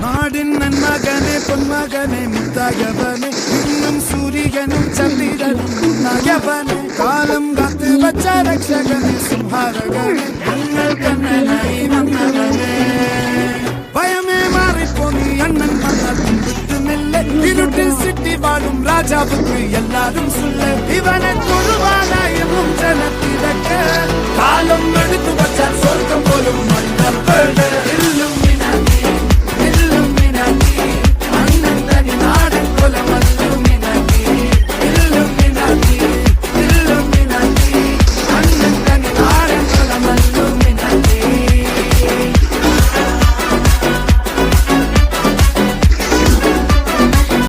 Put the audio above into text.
നാടിൻ നന്മകനെ പൊന്മകനെ മുത്തായവനെ ഇന്നും സൂര്യനും ചന്ദ്രനും ഉണ്ടായവനെ കാലം കാത്ത് വച്ച രക്ഷകനെ സംഹാരകനെ ഞങ്ങൾ കണ്ണനായി വന്നവനെ ഭയമേ മാറിപ്പോ നീ അണ്ണൻ വന്നതും വിട്ടുന്നില്ല ഇരുട്ടിൽ സിറ്റി വാഴും രാജാവുക്ക് എല്ലാരും സുല്ല ഇവനെ തൊഴുവാനായും ജനത്തിരക്ക് കാലം എടുത്തു വച്ചാൽ സ്വർഗം പോലും മണ്ണ